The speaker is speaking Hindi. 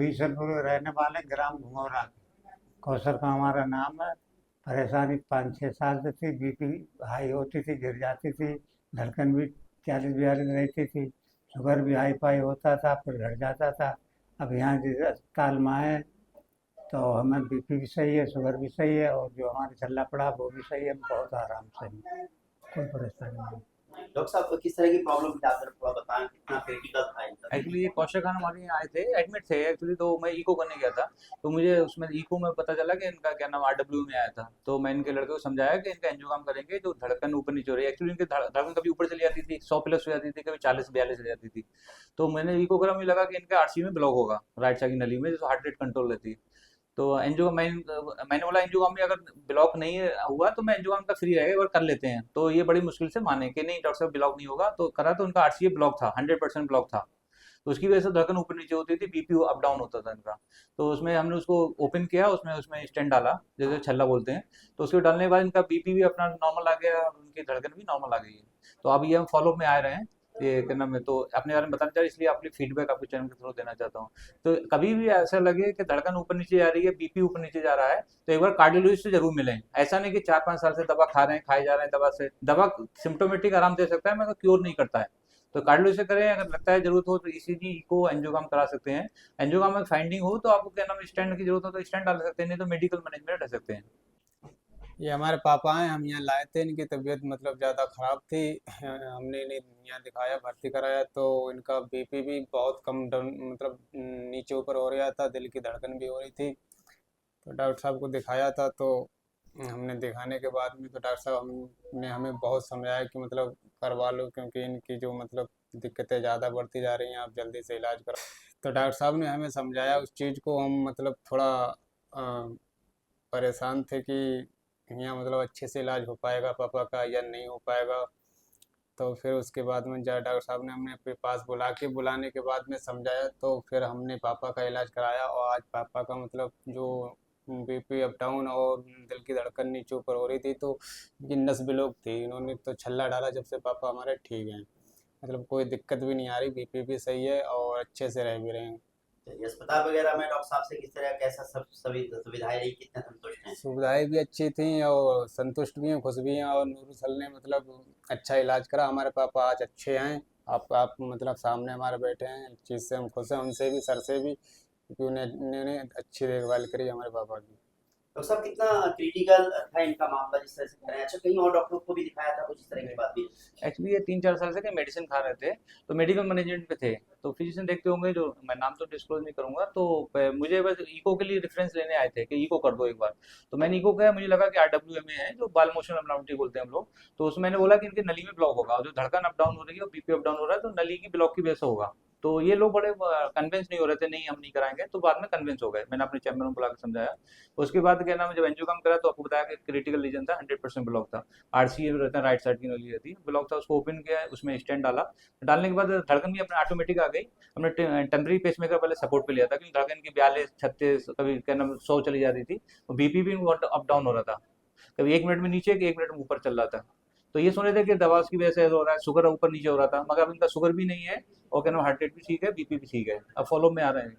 बीसलपुर में रहने वाले ग्राम घुंघौरा के। कौशल का हमारा नाम है। परेशानी 5-6 साल से थी। बीपी हाई होती थी, गिर जाती थी। धड़कन भी 40-42 रहती थी। शुगर भी हाई फाई होता था, फिर घट जाता था। अब यहाँ जिस अस्पताल में आए तो हमें बीपी भी सही है, शुगर भी सही है, और जो हमारे चलना पड़ा वो भी सही है। बहुत आराम से हैं, कोई परेशानी नहीं। डॉक्टर साहब किस तरह की प्रॉब्लम थी, आप थोड़ा बताएं, कितना क्रिटिकल था इनका? एक्चुअली ये कौशल खान हमारे यहाँ आए थे, एडमिट थे एक्चुअली। तो मैं इको करने गया था, तो मुझे उसमें इको में पता चला कि इनका क्या नाम आरडब्ल्यू में आया था। तो मैं इनके लड़के को समझाया कि इनका एंजियोग्राम करेंगे, जो धड़कन ऊपर नीचे हो रही है। एक्चुअली इनकी धड़कन कभी ऊपर चली जाती थी, 100+ हो जाती थी, कभी 40-42 हो जाती थी। तो मैंने इको करा, मुझे लगा कि इनका आरसी में ब्लॉक होगा, राइट साइड की नली में, जो हार्ट रेट कंट्रोल रहती है। तो एंजियो मैंने बोला एंजियोग्राम में अगर ब्लॉक नहीं हुआ तो मैं एंजियोग्राम का फ्री रहेगा, और कर लेते हैं। तो ये बड़ी मुश्किल से माने कि नहीं डॉक्टर साहब ब्लॉक नहीं होगा। तो करा, तो उनका आरसीए ब्लॉक था, 100% ब्लॉक था। तो उसकी वजह से धड़कन ऊपर नीचे होती थी, बीपी अप डाउन होता था इनका। तो उसमें हमने उसको ओपन किया, उसमें उसमें स्टेंट डाला, जैसे छल्ला बोलते हैं। तो उसके डालने के बाद इनका बीपी भी अपना नॉर्मल आ गया, और उनकी धड़कन भी नॉर्मल आ गई है। तो अब ये हम फॉलो में आ रहे हैं। ये क्या नाम है, तो अपने बारे में बताना चाह रहे, इसलिए आपकी फीडबैक आपके चैनल के थ्रू देना चाहता हूँ। तो कभी भी ऐसा लगे कि धड़कन ऊपर नीचे जा रही है, बीपी ऊपर नीचे जा रहा है, तो एक बार कार्डियोलॉजिस्ट से जरूर मिलें। ऐसा नहीं कि 4-5 साल से दवा खा रहे हैं, खाए जा रहे हैं दवा से। दवा सिम्टोमेटिक आराम दे सकता है, मगर क्योर नहीं करता है। तो कार्डियोलॉजिस्ट से करें, अगर लगता है जरूरत हो तो ईसीजी, इको, एंजियोग्राम करा सकते हैं। एंजियोग्राम में फाइंडिंग हो तो आपको क्या नाम है, स्टेंट की जरूरत हो तो स्टेंट डाल सकते हैं, नहीं तो मेडिकल मैनेजमेंट रह सकते हैं। ये हमारे पापा हैं, हम यहाँ लाए थे। इनकी तबीयत मतलब ज़्यादा ख़राब थी। हमने इन्हें यहाँ दिखाया, भर्ती कराया, तो इनका बीपी भी बहुत कम डाउन, मतलब नीचे ऊपर हो रहा था, दिल की धड़कन भी हो रही थी। तो डॉक्टर साहब को दिखाया था। तो हमने दिखाने के बाद में तो डॉक्टर साहब ने हमें बहुत समझाया कि मतलब करवा लो, क्योंकि इनकी जो मतलब दिक्कतें ज़्यादा बढ़ती जा रही हैं, आप जल्दी से इलाज करो। तो डॉक्टर साहब ने हमें समझाया उस चीज़ को। हम मतलब थोड़ा परेशान थे कि यहाँ मतलब अच्छे से इलाज हो पाएगा पापा का या नहीं हो पाएगा। तो फिर उसके बाद में जा डॉक्टर साहब ने हमने अपने पास बुलाने के बाद में समझाया, तो फिर हमने पापा का इलाज कराया। और आज पापा का मतलब जो बीपी अप डाउन और दिल की धड़कन नीचे ऊपर हो रही थी, तो इनकी नस ब्लॉक थी। इन्होंने तो छल्ला डाला, जब से पापा हमारे ठीक हैं। मतलब कोई दिक्कत भी नहीं आ रही, बीपी भी सही है और अच्छे से रह भी रहे हैं। चलिए, अस्पताल वगैरह में डॉक्टर साहब से किस तरह, कैसा सब सभी सुविधाएं रही, कितने संतुष्ट हैं? सुविधाएं भी अच्छी थी और संतुष्ट भी हैं, खुश भी हैं। और नूरू सर ने मतलब अच्छा इलाज करा। हमारे पापा आज अच्छे हैं। आप मतलब सामने हमारे बैठे हैं, इस चीज़ से हम खुश हैं, उनसे भी, सर से भी, क्योंकि उन्होंने अच्छी देखभाल करी हमारे पापा की। डॉक्टर साहब कितना क्रिटिकल था इनका मामला, जिस तरह से कह रहे हैं? अच्छा, कहीं और डॉक्टरों को भी दिखाया था, कुछ इस तरह की बात भी? एक्चुअली ये 3-4 साल से मेडिसिन खा रहे थे, तो मेडिकल मैनेजमेंट पे थे। तो फिजिशियन देखते होंगे, जो मैं नाम तो डिस्क्लोज नहीं करूंगा। तो मुझे बस इको के लिए रेफरेंस लेने आए थे कि इको कर दो एक बार। तो मैंने इको किया, मुझे लगा कि आरडब्ल्यूएम है, जो बाल मोशन अब्नॉर्मलिटी बोलते हैं हम लोग। तो उसमें मैंने बोला कि इनकी नली में ब्लॉक होगा, और जो धड़कन अप डाउन हो रही है और बीपी अप डाउन हो रहा है, तो नली की ब्लॉक की वजह से होगा। तो ये लोग बड़े कन्विंस नहीं हो रहे थे, नहीं हम नहीं कराएंगे। तो बाद में कन्विंस हो गए, मैंने अपने चैम्बर में बुला के समझाया। उसके बाद क्या नाम है, जब एंजियोग्राम करा तो आपको बताया कि क्रिटिकल रीजन था, 100% ब्लॉक था। आरसीए रहता है, राइट साइड की नली रहती है, ब्लॉक था। उसको ओपन किया, उसमें स्टेंट डाला। डालने के बाद धड़कन भी अपने ऑटोमेटिक आ गई। हमने टेम्पररी पेसमेकर पहले सपोर्ट पे लिया था, क्योंकि धड़कन की 42-36, कभी क्या नाम 100 चली जाती थी। और बीपी भी अप डाउन हो रहा था, कभी 1 मिनट में नीचे, 1 मिनट में ऊपर चल रहा था। तो ये सुन रहे थे कि दवा की वजह से हो रहा है, शुगर ऊपर नीचे हो रहा था, मगर अब इनका शुगर भी नहीं है, और क्या नाम हार्ट रेट भी ठीक है, बीपी भी ठीक है। अब फॉलो में आ रहे हैं।